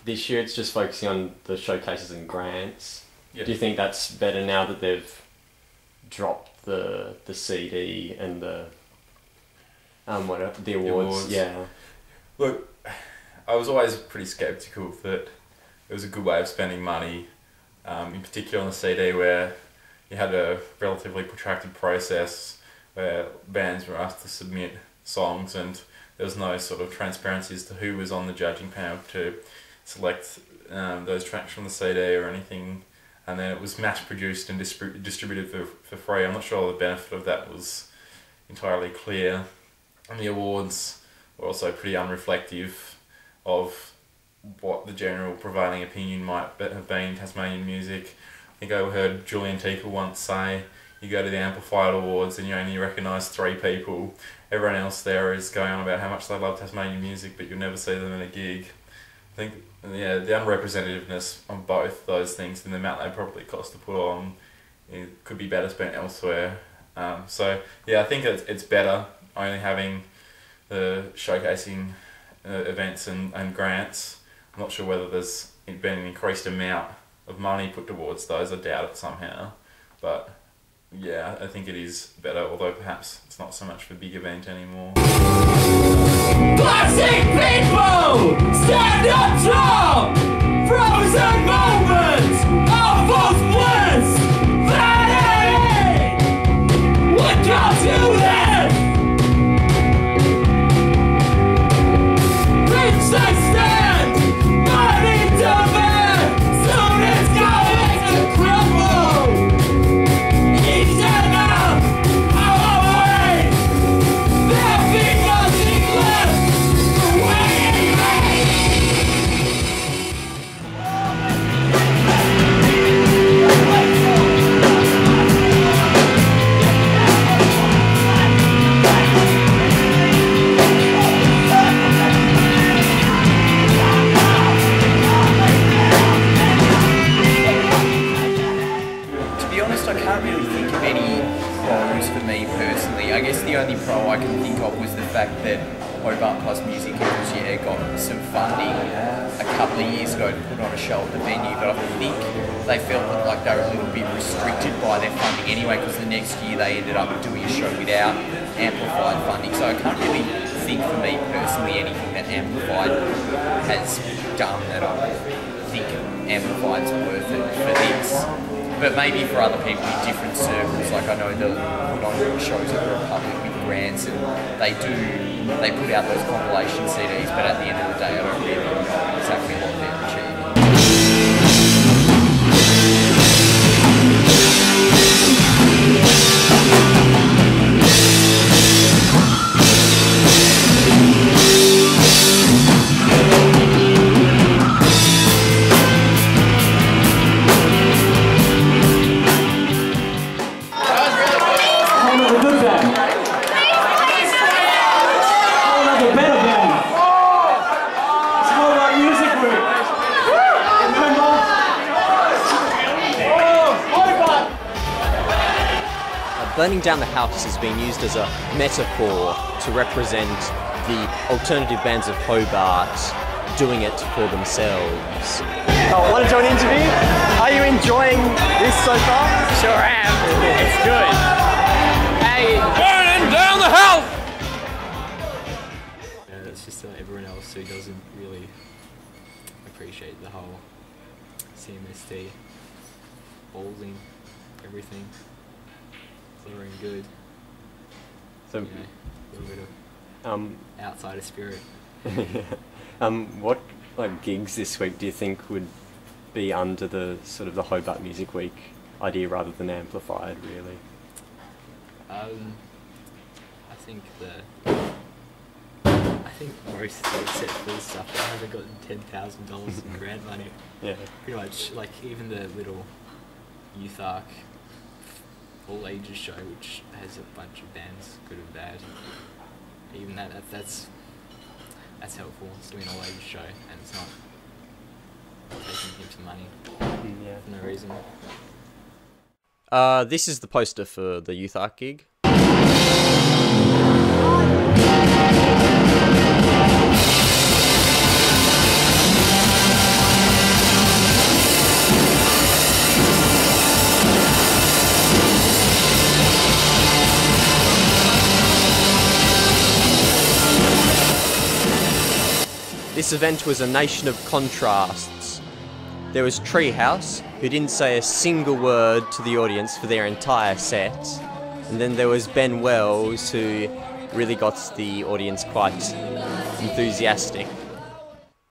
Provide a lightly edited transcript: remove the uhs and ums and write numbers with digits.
this year it's just focusing on the showcases and grants. Yeah. Do you think that's better now that they've dropped the CD and the the awards? Yeah. Look, I was always pretty sceptical that it was a good way of spending money, in particular on the CD where you had a relatively protracted process where bands were asked to submit songs and there was no sort of transparency as to who was on the judging panel to select those tracks from the CD or anything, and then it was mass produced and distributed for free. I'm not sure the benefit of that was entirely clear, and the awards were also pretty unreflective of what the general prevailing opinion might have been in Tasmanian music. I think I heard Julian Teakle once say, you go to the Amplified Awards and you only recognise 3 people. Everyone else there is going on about how much they love Tasmanian music, but you'll never see them in a gig. I think, yeah, the unrepresentativeness on both those things and the amount they probably cost to put on, it could be better spent elsewhere. So yeah, I think it's better only having the showcasing events and grants. I'm not sure whether there's been an increased amount of money put towards those. I doubt it somehow, but yeah, I think it is better, although perhaps it's not so much for big event anymore. Classic people, stand up tall. Frozen moments of those bliss. Vanity, what comes to this? Reach they stand, money to bear. Soon it's going to crumble. Each day now, I'm away. There'll be nothing left for waiting me. To be honest, I can't really think of any pros for me personally. I guess the only pro I can think of was the fact that Hobart Plus Music Year got some funding a couple of years ago to put on a show at the venue, but I think they felt like they were a little bit restricted by their funding anyway, because the next year they ended up doing a show without amplified funding. So I can't really think for me personally anything that amplified has done that I think amplified's worth it for this. But maybe for other people in different circles, like I know they'll put on shows at the Republic with grants, and they put out those compilation CDs, but at the end of the day I don't really know exactly what they're achieving. Burning down the house has been used as a metaphor to represent the alternative bands of Hobart doing it for themselves. Oh, want to join an interview? Are you enjoying this so far? Sure am. It's good. Hey, burning down the house! Yeah, that's just everyone else who doesn't really appreciate the whole CMST, ballsing, everything. Very good. So, you know, a little bit of outsider spirit. What gigs this week do you think would be under the sort of the Hobart Music Week idea rather than amplified, really? I think most except for the stuff that hasn't gotten $10,000 in grant money. Yeah. Pretty much, like even the little youth arc all ages show, which has a bunch of bands, good and bad. Even that's helpful. It's doing an all ages show, and it's not taking heaps of money for no reason. This is the poster for the Youth Arc gig. This event was a nation of contrasts. There was Treehouse, who didn't say a single word to the audience for their entire set. And then there was Ben Wells, who really got the audience quite enthusiastic.